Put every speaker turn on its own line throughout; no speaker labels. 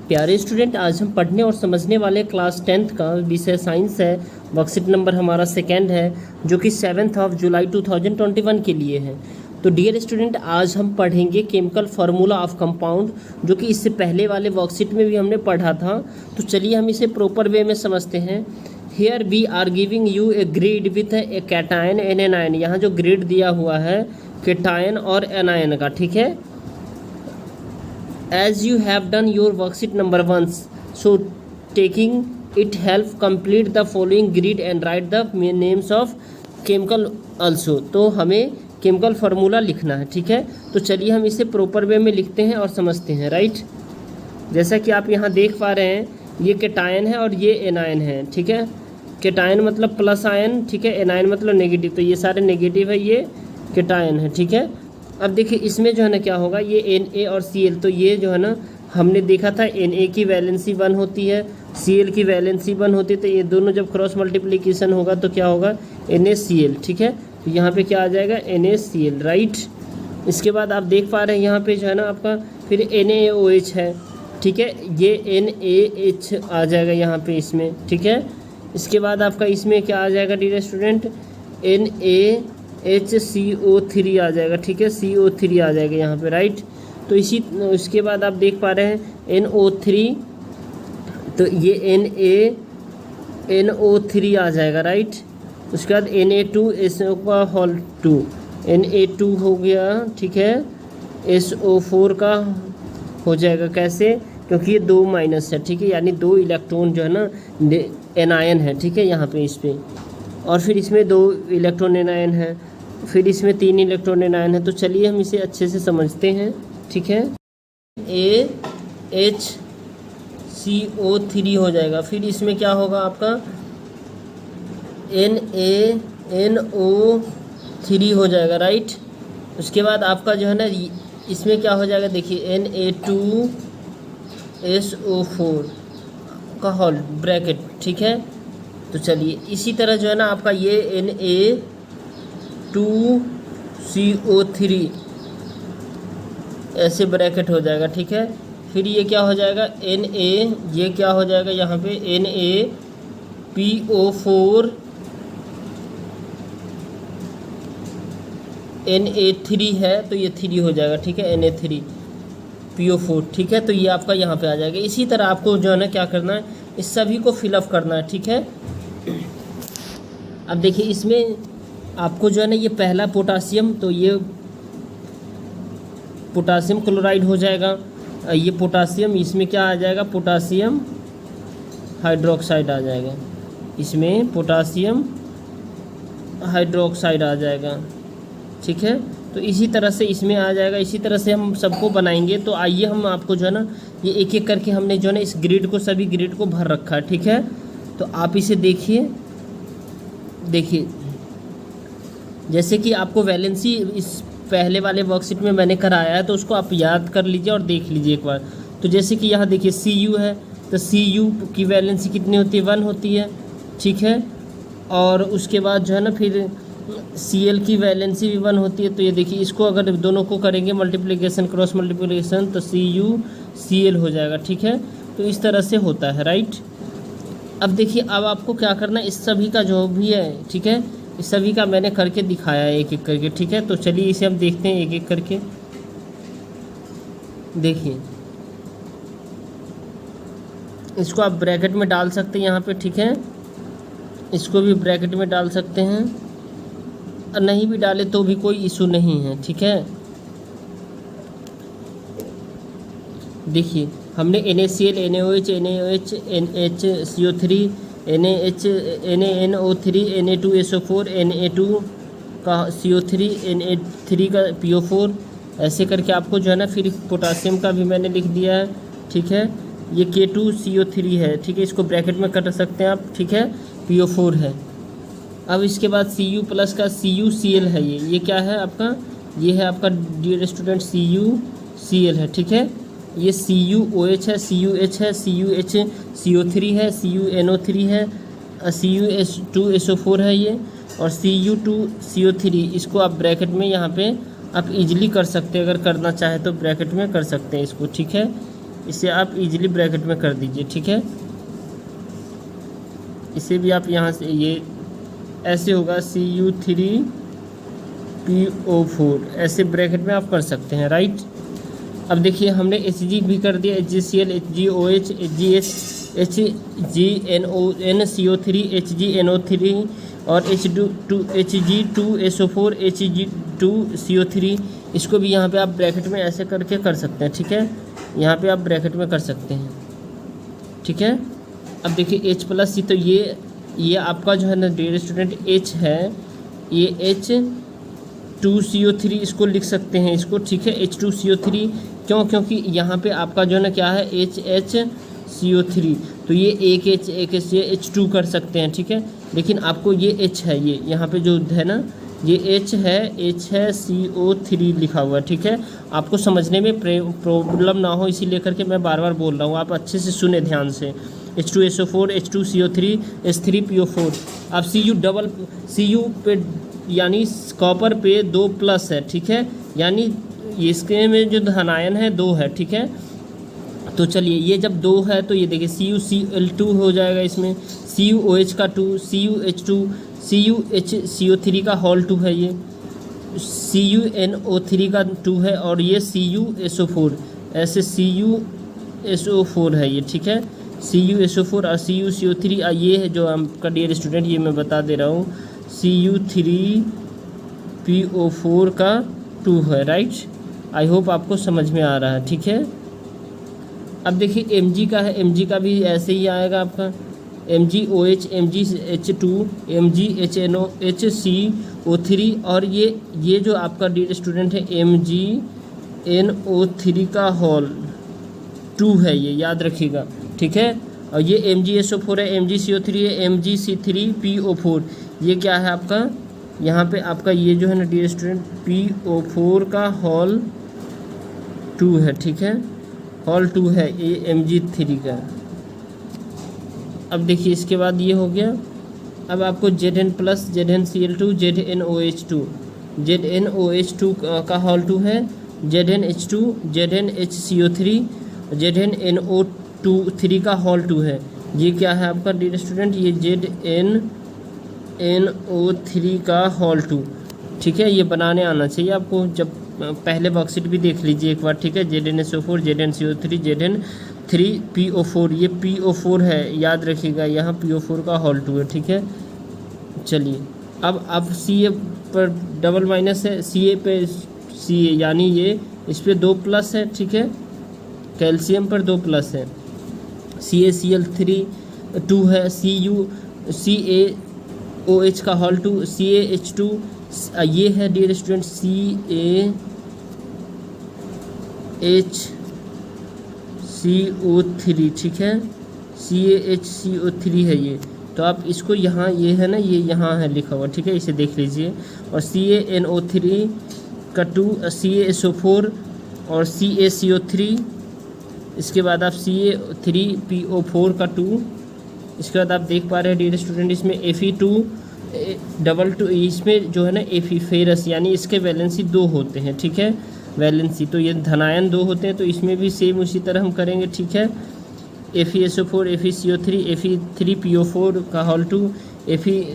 प्यारे स्टूडेंट, आज हम पढ़ने और समझने वाले क्लास 10th का विषय साइंस है। वर्कशीट नंबर हमारा सेकंड है, जो कि 7 जुलाई 2021 के लिए है। तो डियर स्टूडेंट, आज हम पढ़ेंगे केमिकल फार्मूला ऑफ कंपाउंड, जो कि इससे पहले वाले वर्कशीट में भी हमने पढ़ा था। तो चलिए हम इसे प्रॉपर वे में समझते हैं। Here we are giving you a grid with a cation and anion. यहाँ जो ग्रिड दिया हुआ है कैटायन और एनायन का, ठीक है। As you have done your worksheet number 1, so taking it help complete the following grid and write the names of chemical also। तो हमें केमिकल फार्मूला लिखना है, ठीक है। तो चलिए हम इसे प्रॉपर वे में लिखते हैं और समझते हैं, राइट। जैसा कि आप यहाँ देख पा रहे हैं, ये कैटायन है और ये एनायन है, ठीक है। कैटायन मतलब प्लस आयन, ठीक है। एनायन मतलब नेगेटिव, तो ये सारे नेगेटिव है, ये कैटायन है, ठीक है। अब देखिए इसमें जो है ना क्या होगा, ये Na और Cl, तो ये जो है ना हमने देखा था Na की वैलेंसी 1 होती है, Cl की वैलेंसी 1 होती है। तो ये दोनों जब क्रॉस मल्टीप्लिकेशन होगा तो क्या होगा, NaCl, ठीक है। तो यहाँ पे क्या आ जाएगा, NaCl, राइट। इसके बाद आप देख पा रहे हैं यहाँ पे जो है ना आपका फिर NaOH है, ठीक है। ये NaH आ जाएगा यहाँ पे इसमें, ठीक है। इसके बाद आपका इसमें क्या आ जाएगा डियर स्टूडेंट, NaHCO3 आ जाएगा, ठीक है। CO3 आ जाएगा यहाँ पे, राइट। तो इसके बाद आप देख पा रहे हैं NO3, तो ये NO3 आ जाएगा, राइट। उसके बाद Na2SO2 Na2 हो गया, ठीक है। SO4 का हो जाएगा, कैसे, क्योंकि ये 2 माइनस है, ठीक है। यानी 2 इलेक्ट्रॉन जो है ना एनायन है, ठीक है, यहाँ पे इस पर। और फिर इसमें 2 इलेक्ट्रॉन एनायन है, फिर इसमें 3 इलेक्ट्रॉन एनायन है। तो चलिए हम इसे अच्छे से समझते हैं, ठीक है। NaHCO3 हो जाएगा, फिर इसमें क्या होगा आपका NaNO3 हो जाएगा, राइट। उसके बाद आपका जो है ना इसमें क्या हो जाएगा, देखिए Na2SO4 का होल ब्रैकेट, ठीक है। तो चलिए इसी तरह जो है ना आपका ये Na2CO3 ऐसे ब्रैकेट हो जाएगा, ठीक है। फिर ये क्या हो जाएगा ये क्या हो जाएगा यहाँ पे NaPO4 Na3 है, तो ये 3 हो जाएगा, ठीक है। Na3PO4, ठीक है। तो ये आपका यहाँ पे आ जाएगा। इसी तरह आपको जो है ना क्या करना है, इस सभी को फिलअप करना है, ठीक है। अब देखिए इसमें आपको जो है ना ये पहला पोटासियम, तो ये पोटासियम क्लोराइड हो जाएगा। ये पोटासियम, इसमें क्या आ जाएगा, पोटासियम हाइड्रोक्साइड आ जाएगा, इसमें पोटासियम हाइड्रोक्साइड आ जाएगा, ठीक है। तो इसी तरह से इसमें आ जाएगा। इसी तरह से हम सबको बनाएंगे। तो आइए हम आपको जो है ना ये एक एक करके हमने जो है ना इस ग्रिड को, सभी ग्रिड को भर रखा है, ठीक है। तो आप इसे देखिए जैसे कि आपको वैलेंसी इस पहले वाले वर्कशीट में मैंने कराया है, तो उसको आप याद कर लीजिए और देख लीजिए एक बार। तो जैसे कि यहाँ देखिए Cu है, तो Cu की वैलेंसी कितनी होती है, 1 होती है, ठीक है। और उसके बाद जो है ना फिर Cl की वैलेंसी भी 1 होती है। तो ये देखिए इसको अगर दोनों को करेंगे मल्टीप्लिकेशन, क्रॉस मल्टीप्लिकेशन, तो CuCl हो जाएगा, ठीक है। तो इस तरह से होता है, राइट। अब देखिए अब आपको क्या करना है, इस सभी का जो भी है, ठीक है, इस सभी का मैंने करके दिखाया है एक एक करके, ठीक है। तो चलिए इसे हम देखते हैं एक एक करके। देखिए इसको आप ब्रैकेट में डाल सकते हैं यहाँ पे, ठीक है। इसको भी ब्रैकेट में डाल सकते हैं, और नहीं भी डाले तो भी कोई इशू नहीं है, ठीक है। देखिए हमने NaCl, NaOH, NaHCO3, NaNO3, Na2SO4, Na2 का CO3, Na3 का PO4, ऐसे करके आपको जो है ना फिर पोटासियम का भी मैंने लिख दिया है, ठीक है। ये K2CO3 है, ठीक है। इसको ब्रैकेट में कर सकते हैं आप, ठीक है। PO4 है। अब इसके बाद Cu प्लस का CuCl है, ये क्या है आपका, ये है आपका डियर स्टूडेंट CuCl है, ठीक है। ये CuOH है, CuH है, CuHCO3 है, CuNO3 है, Cu2SO4 है ये, और Cu2CO3। इसको आप ब्रैकेट में यहाँ पे आप इजीली कर सकते हैं, अगर करना चाहे तो ब्रैकेट में कर सकते हैं इसको, ठीक है। इसे आप इजीली ब्रैकेट में कर दीजिए, ठीक है। इसे भी आप यहाँ से ये ऐसे होगा Cu3PO4 ऐसे ब्रैकेट में आप कर सकते हैं, राइट। अब देखिए हमने Hg भी कर दिया, HgCl, HgOH, HgS, HgNONCO3, HgNO3 और Hg2SO4, Hg2CO3। इसको भी यहाँ पे आप ब्रैकेट में ऐसे करके कर सकते हैं, ठीक है। यहाँ पे आप ब्रैकेट में कर सकते हैं, ठीक है। अब देखिए H+C, तो ये आपका जो है ना डियर स्टूडेंट H है, ये H2CO3 इसको लिख सकते हैं इसको, ठीक है। H2CO3 क्यों? क्योंकि यहाँ पे आपका जो है ना क्या है HCO3, तो ये एक H ये H2 कर सकते हैं, ठीक है। लेकिन आपको ये H है, ये यहाँ पे जो है ना ये H है CO3 लिखा हुआ है, ठीक है। आपको समझने में प्रॉब्लम ना हो इसीलिए करके मैं बार बार बोल रहा हूँ, आप अच्छे से सुने ध्यान से। H2SO4, H2CO3, H3PO4। अब Cu पे यानी कॉपर पे 2 प्लस है, ठीक है, यानी इसके में जो धनायन है 2 है, ठीक है। तो चलिए ये जब 2 है तो ये देखिए CuCl2 हो जाएगा, इसमें CuOH का 2, CuH2, CuHCO3 का होल 2 है, ये CuNO3 का 2 है और ये CuSO4 ऐसे CuSO4 है ये, ठीक है। CuSO4 और CuCO3 ये है जो आपका डियर स्टूडेंट, ये मैं बता दे रहा हूँ Cu3PO4 का 2 है, राइट। आई होप आपको समझ में आ रहा है, ठीक है। अब देखिए Mg का है, Mg का भी ऐसे ही आएगा आपका MgOH, MgH2, MgHNO3 और ये जो आपका डियर स्टूडेंट है MgNO3 का होल 2 है, ये याद रखिएगा, ठीक है। और ये MgSO4 है, MgCO3 है, MgC3PO4 ये क्या है आपका, यहाँ पे आपका ये जो है ना डियर स्टूडेंट PO4 का होल 2 है, ठीक है, होल 2 है ये Mg3 का। अब देखिए इसके बाद ये हो गया। अब आपको Zn plus ZnCl2 ZnOH2, ZnOH2 का होल 2 है, ZnH2, ZnHCO3, ZnNO3 का होल 2 है। ये क्या है आपका डियर स्टूडेंट, ये ZnNO3 का होल 2, ठीक है। ये बनाने आना चाहिए आपको, जब पहले वर्कशीट भी देख लीजिए एक बार, ठीक है। ZnSO4, ZnCO3, Zn3PO4 ये PO4 है, याद रखिएगा, यहाँ PO4 का होल 2 है, ठीक है। चलिए अब Ca पर डबल माइनस है, Ca पे Ca यानी ये इस पर 2 प्लस है, ठीक है। कैल्शियम पर 2 प्लस है, CaCl3 2 है, CaOH का होल 2, CaH2 ये है डियर स्टूडेंट CaHCO3, ठीक है, CaHCO3 है ये। तो आप इसको यहाँ ये है ना, ये यहाँ है लिखा हुआ, ठीक है, इसे देख लीजिए। और CaNO3 का 2, CaSO4 और CaCO3, इसके बाद आप Ca3PO4 का 2, इसके बाद आप देख पा रहे हैं डियर स्टूडेंट इसमें Fe2 इसमें जो है ना Fe फेरस यानी इसके वैलेंसी 2 होते हैं, ठीक है, वैलेंसी। तो ये धनायन 2 होते हैं, तो इसमें भी सेम उसी तरह हम करेंगे, ठीक है। FeSO4, FeCO3, Fe3PO4 का होल 2,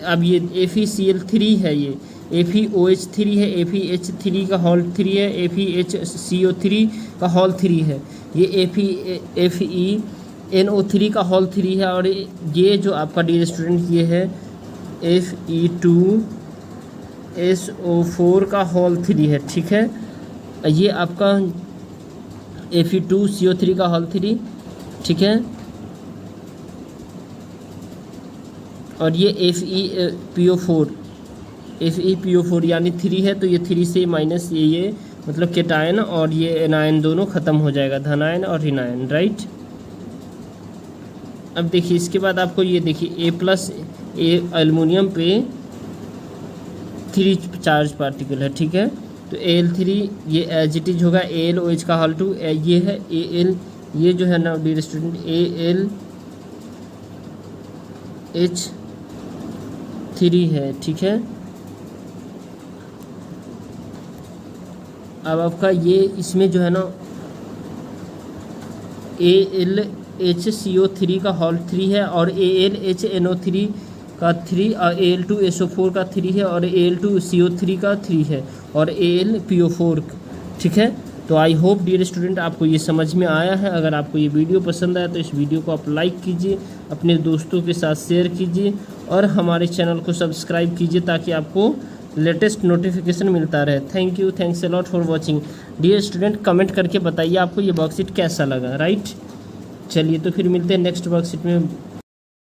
अब ये FeCl3 है, ये FeOH3 है, FeH3 का होल 3 है, FeHCO3 का होल 3 है, ये FeNO3 का होल 3 है। और ये जो आपका डियर स्टूडेंट ये है Fe2SO4 का होल 3 है, ठीक है। ये आपका Fe2CO3 का होल 3, ठीक है। और ये FePO4 यानी 3 है, तो ये 3 से माइनस ये मतलब केटायन और ये एनायन दोनों ख़त्म हो जाएगा, धनायन और ऋणायन, राइट। अब देखिए इसके बाद आपको ये देखिए A+ एल्युमिनियम पे 3 चार्ज पार्टिकल है, ठीक है। तो Al3 ये एज इट इज होगा AlOH का होल 2, ये है Al, ये जो है ना डियर स्टूडेंट AlH3 है, ठीक है। अब आपका ये इसमें जो है ना AlHCO3 का हॉल 3 है, और AlHNO3 का 3, Al2SO4 का 3 है, और Al2CO3 का 3 है, और AlPO4। ठीक है, तो आई होप डियर स्टूडेंट आपको ये समझ में आया है। अगर आपको ये वीडियो पसंद आया तो इस वीडियो को आप लाइक कीजिए, अपने दोस्तों के साथ शेयर कीजिए, और हमारे चैनल को सब्सक्राइब कीजिए ताकि आपको लेटेस्ट नोटिफिकेशन मिलता रहे। Thank you, thanks a lot for watching. Dear student comment करके बताइए आपको ये वर्कशीट कैसा लगा, राइट। चलिए तो फिर मिलते हैं नेक्स्ट वर्कशीट में।